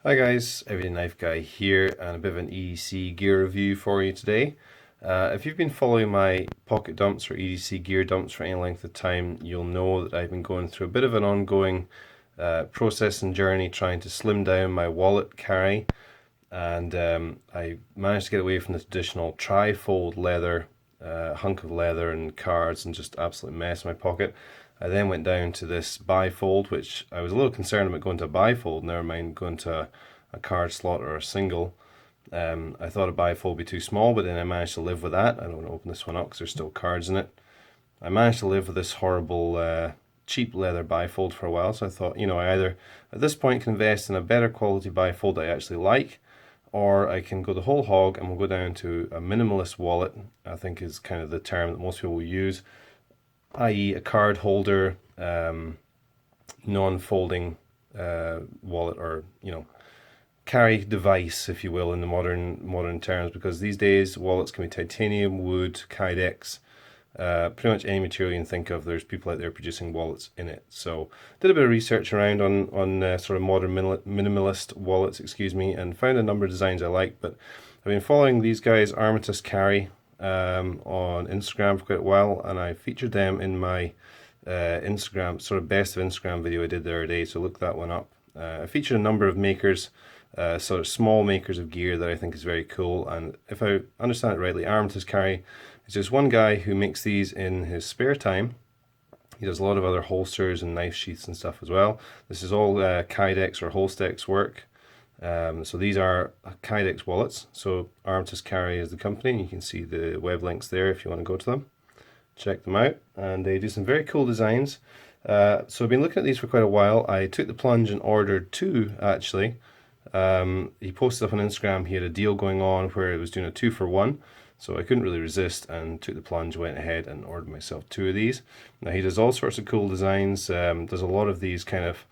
Hi guys, Everyday Knife Guy here, and a bit of an EDC gear review for you today. If you've been following my pocket dumps or EDC gear dumps for any length of time, you'll know that I've been going through a bit of an ongoing process and journey trying to slim down my wallet carry, and I managed to get away from the traditional tri-fold leather, hunk of leather and cards, and just absolute mess in my pocket. I then went down to this bifold, which I was a little concerned about going to a bifold, never mind going to a card slot or a single. I thought a bifold would be too small, but then I managed to live with that. I don't want to open this one up because there's still cards in it. I managed to live with this horrible cheap leather bifold for a while, so I thought, I either at this point can invest in a better quality bifold that I actually like, or I can go the whole hog and we'll go down to a minimalist wallet, I think is kind of the term that most people will use, i.e. a card holder, non-folding wallet, or carry device, if you will, in the modern terms, because these days wallets can be titanium, wood, kydex, pretty much any material you can think of. There's people out there producing wallets in it. So did a bit of research around on sort of modern minimalist wallets, and found a number of designs I like. But I've been following these guys, Armatus Carry, on Instagram for quite a while, and I featured them in my Instagram, sort of best of Instagram video I did the other day, so look that one up. I featured a number of makers, sort of small makers of gear that I think is very cool, and if I understand it rightly, Armatus Carry is just one guy who makes these in his spare time. He does a lot of other holsters and knife sheaths and stuff as well. This is all kydex or Holstex work. So these are kydex wallets. So Armatus Carry is the company, and you can see the web links there if you want to go to them. Check them out, and they do some very cool designs. So I've been looking at these for quite a while. I took the plunge and ordered two, actually. He posted up on Instagram, he had a deal going on where it was doing a 2-for-1. So I couldn't really resist and took the plunge, went ahead and ordered myself two of these. Now he does all sorts of cool designs, does a lot of these kind of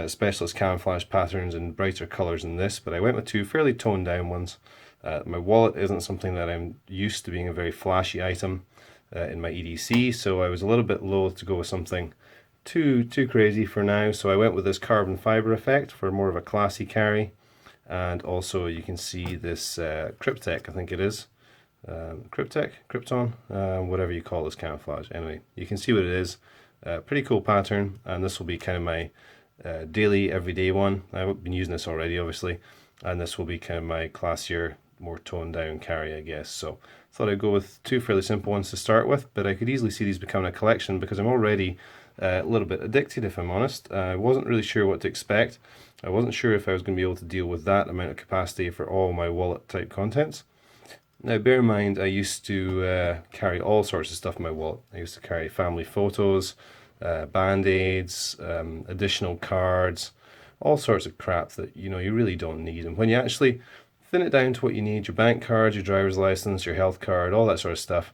specialist camouflage patterns and brighter colours than this, but I went with two fairly toned down ones. My wallet isn't something that I'm used to being a very flashy item in my EDC, so I was a little bit loath to go with something too crazy for now, so I went with this carbon fibre effect for more of a classy carry. And also you can see this Cryptek, I think it is. Cryptek, Krypton, whatever you call this camouflage. Anyway, you can see what it is. Pretty cool pattern, and this will be kind of my daily, everyday one. I've been using this already, obviously, and this will be kind of my classier, more toned down carry, I guess. So I thought I'd go with two fairly simple ones to start with, but I could easily see these becoming a collection because I'm already a little bit addicted, if I'm honest. I wasn't really sure what to expect. I wasn't sure if I was going to be able to deal with that amount of capacity for all my wallet type contents. Now bear in mind, I used to carry all sorts of stuff in my wallet. I used to carry family photos, band-aids, additional cards, all sorts of crap that you really don't need. And when you actually thin it down to what you need, your bank card, your driver's license, your health card, all that sort of stuff,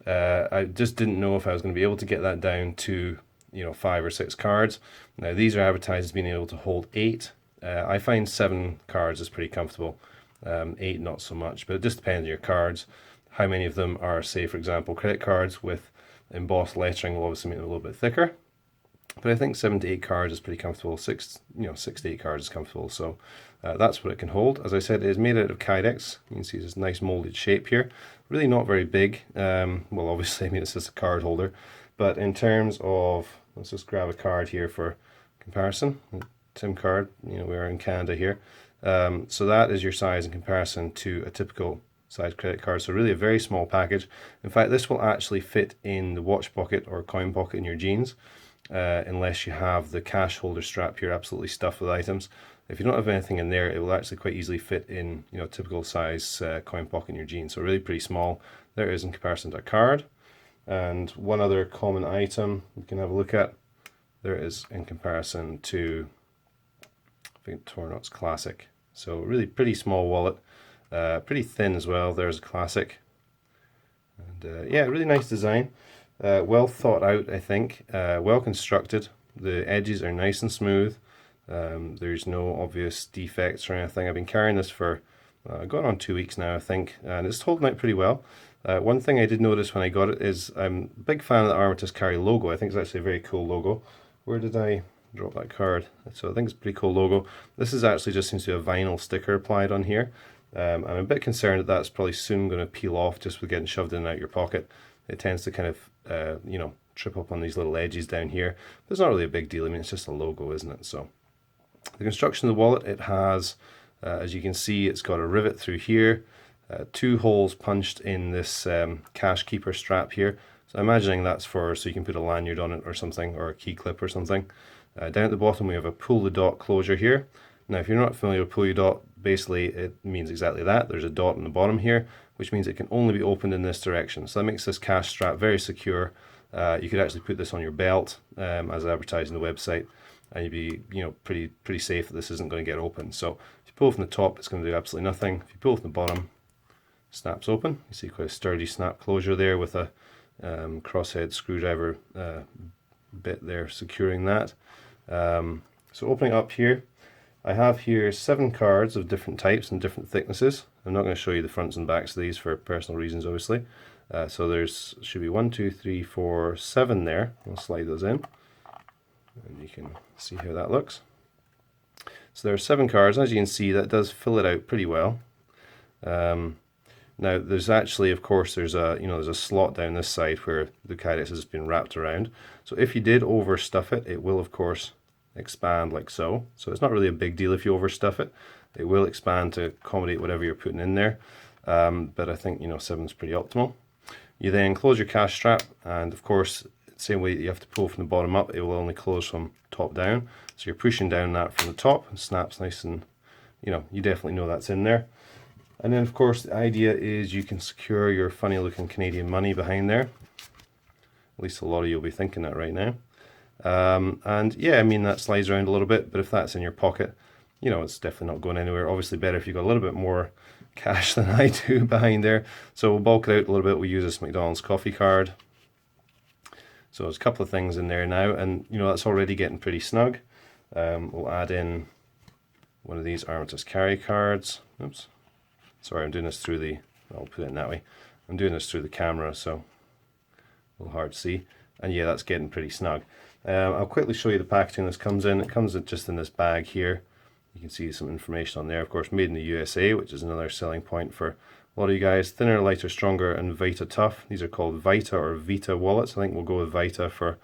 I just didn't know if I was going to be able to get that down to 5 or 6 cards. Now these are advertised as being able to hold 8. I find 7 cards is pretty comfortable. 8 not so much, but it just depends on your cards. How many of them are, say for example, credit cards with embossed lettering will obviously make them a little bit thicker. But I think 7 to 8 cards is pretty comfortable. 6 to 8 cards is comfortable. So that's what it can hold. As I said, it is made out of kydex. You can see this nice molded shape here. Really not very big. Well, obviously, it's just a card holder. But in terms of, let's just grab a card here for comparison. SIM card. We're in Canada here. So that is your size in comparison to a typical size credit card. So really a very small package. In fact, this will actually fit in the watch pocket or coin pocket in your jeans, unless you have the cash holder strap here absolutely stuffed with items. If you don't have anything in there, it will actually quite easily fit in typical size coin pocket in your jeans. So really pretty small. There it is in comparison to a card. And one other common item we can have a look at. There it is in comparison to, I think, Tornot's Classic. So really pretty small wallet, pretty thin as well. There's a Classic, and yeah, really nice design, well thought out, I think, well constructed. The edges are nice and smooth. There's no obvious defects or anything. I've been carrying this for going on 2 weeks now, I think, and it's holding out pretty well. One thing I did notice when I got it is I'm a big fan of the Armatus Carry logo. I think it's actually a very cool logo. Where did I drop that card. So I think it's a pretty cool logo. This is actually just seems to be a vinyl sticker applied on here. I'm a bit concerned that that's probably soon going to peel off just with getting shoved in and out your pocket. It tends to kind of, you know, trip up on these little edges down here. But it's not really a big deal. I mean, it's just a logo, isn't it? So the construction of the wallet, it has, as you can see, it's got a rivet through here, 2 holes punched in this cash keeper strap here. So I'm imagining that's for, so you can put a lanyard on it or something, or a key clip or something. Down at the bottom we have a pull the dot closure here. Now if you're not familiar with pull the dot, basically it means exactly that. There's a dot on the bottom here, which means it can only be opened in this direction. So that makes this cash strap very secure. You could actually put this on your belt as advertised on the website, and you'd be, you know, pretty safe that this isn't going to get open. So if you pull from the top, it's going to do absolutely nothing. If you pull from the bottom, it snaps open. You see quite a sturdy snap closure there with a crosshead screwdriver bit there securing that. So opening up here, I have here 7 cards of different types and different thicknesses. I'm not going to show you the fronts and backs of these for personal reasons, obviously. So there's should be 1, 2, 3, 4, 7 there. I'll slide those in, and you can see how that looks. So there are 7 cards. As you can see, that does fill it out pretty well. Now there's actually, of course, there's a slot down this side where the kydex has been wrapped around. So if you did overstuff it, it will of course expand like so. So it's not really a big deal if you overstuff it. It will expand to accommodate whatever you're putting in there. But I think, you know, 7's pretty optimal. You then close your cash strap, and of course, same way that you have to pull from the bottom up, it will only close from top down. So you're pushing down that from the top, and snaps nice, and you know, you definitely know that's in there. And then of course the idea is you can secure your funny looking Canadian money behind there. At least a lot of you will be thinking that right now. And yeah, I mean, that slides around a little bit, but if that's in your pocket, you know, it's definitely not going anywhere. Obviously better if you've got a little bit more cash than I do behind there. So we'll bulk it out a little bit. We'll use this McDonald's coffee card. So there's a couple of things in there now, and you know, that's already getting pretty snug. We'll add in one of these Armatus Carry cards. Oops. Sorry, I'm doing this through the, I'll put it in that way. I'm doing this through the camera, so a little hard to see. And yeah, that's getting pretty snug. I'll quickly show you the packaging this comes in. It comes just in this bag here. You can see some information on there. Of course, made in the USA, which is another selling point for a lot of you guys. Thinner, lighter, stronger, and Vita tough. These are called Vita or Vita wallets. I think we'll go with Vita for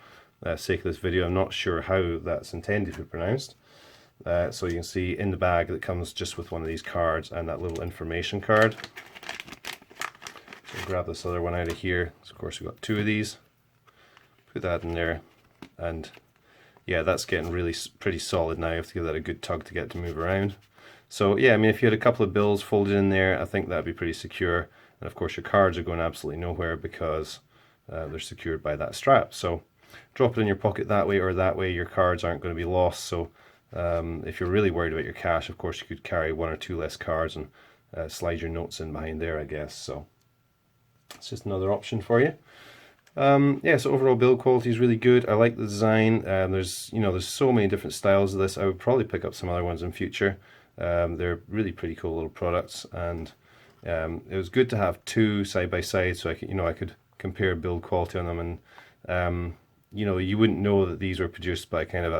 sake of this video. I'm not sure how that's intended to be pronounced. So you can see in the bag that comes just with one of these cards and that little information card. So grab this other one out of here. So of course we've got 2 of these. Put that in there, and yeah, that's getting really pretty solid now. You have to give that a good tug to get it to move around. So yeah, I mean, if you had a couple of bills folded in there, I think that'd be pretty secure. And of course your cards are going absolutely nowhere because they're secured by that strap. So drop it in your pocket that way or that way, your cards aren't going to be lost. So if you're really worried about your cash, of course you could carry 1 or 2 less cards and slide your notes in behind there, I guess. So it's just another option for you. Yeah, so overall build quality is really good. I like the design. There's so many different styles of this. I would probably pick up some other ones in future. They're really pretty cool little products, and it was good to have 2 side by side, so I could compare build quality on them. And you wouldn't know that these were produced by kind of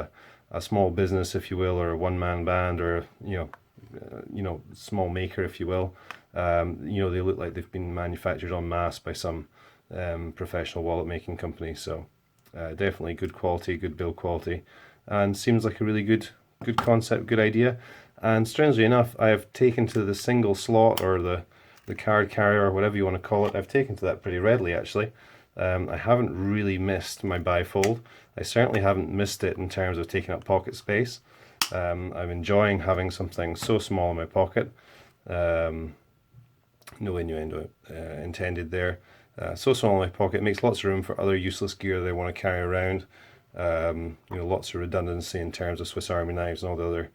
a small business, if you will, or a one-man band, or small maker, if you will. They look like they've been manufactured en masse by some professional wallet making company. So definitely good quality, good build quality, and seems like a really good concept, good idea. And strangely enough, I have taken to the single slot, or the card carrier, or whatever you want to call it. I've taken to that pretty readily, actually. I haven't really missed my bifold. I certainly haven't missed it in terms of taking up pocket space. I'm enjoying having something so small in my pocket. No innuendo intended there. So small in my pocket, it makes lots of room for other useless gear that I want to carry around. Lots of redundancy in terms of Swiss Army knives and all the other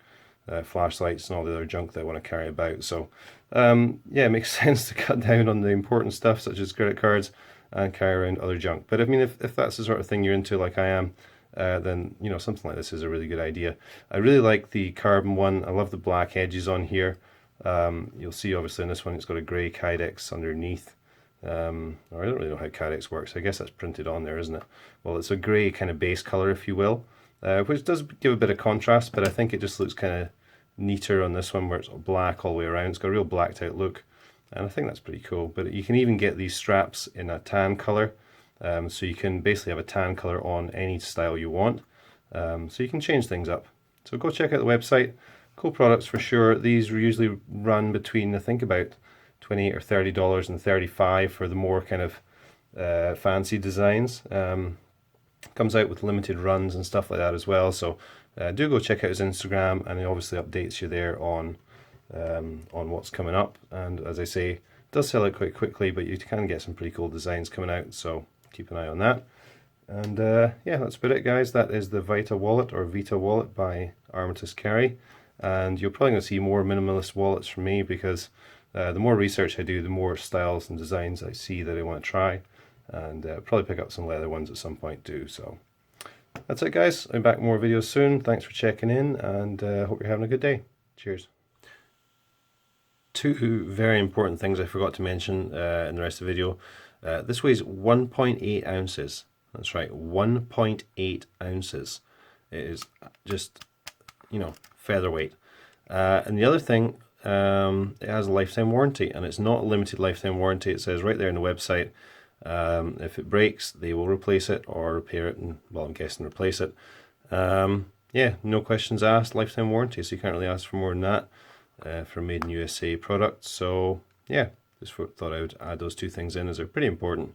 flashlights and all the other junk that I want to carry about. So yeah, it makes sense to cut down on the important stuff such as credit cards and carry around other junk. But I mean, if that's the sort of thing you're into like I am, then something like this is a really good idea. I really like the carbon one. I love the black edges on here. You'll see obviously in this one it's got a grey kydex underneath. Or I don't really know how kydex works. I guess that's printed on there, isn't it? Well, it's a grey kind of base colour, if you will. which does give a bit of contrast, but I think it just looks kind of neater on this one where it's black all the way around. It's got a real blacked out look, and I think that's pretty cool. But you can even get these straps in a tan color, so you can basically have a tan color on any style you want, so you can change things up. So go check out the website. Cool products for sure. These usually run between, I think, about $28 or $30 and $35 for the more kind of fancy designs. Comes out with limited runs and stuff like that as well, so do go check out his Instagram, and he obviously updates you there on what's coming up. And as I say, it does sell out quite quickly, but you can get some pretty cool designs coming out, so keep an eye on that. And yeah, that's about it, guys. That is the Vita wallet, or Vita wallet, by Armatus Carry. And you're probably going to see more minimalist wallets from me, because the more research I do, the more styles and designs I see that I want to try, and probably pick up some leather ones at some point too. So that's it, guys. I'll be back with more videos soon. Thanks for checking in, and hope you're having a good day. Cheers. Two very important things I forgot to mention in the rest of the video. This weighs 1.8 ounces. That's right, 1.8 ounces. It is just, you know, featherweight. And the other thing, it has a lifetime warranty, and it's not a limited lifetime warranty. It says right there on the website, if it breaks, they will replace it or repair it, and, well, I'm guessing replace it. Yeah, no questions asked, lifetime warranty, so you can't really ask for more than that for a made in USA product. So yeah, just thought I would add those two things in, as they're pretty important.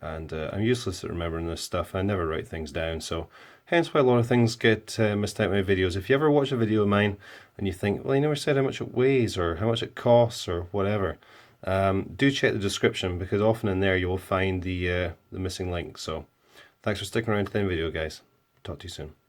And I'm useless at remembering this stuff. I never write things down, so hence why a lot of things get missed out in my videos. If you ever watch a video of mine and you think, well, you never said how much it weighs or how much it costs or whatever, do check the description, because often in there you'll find the missing link. So thanks for sticking around to the end video, guys. Talk to you soon.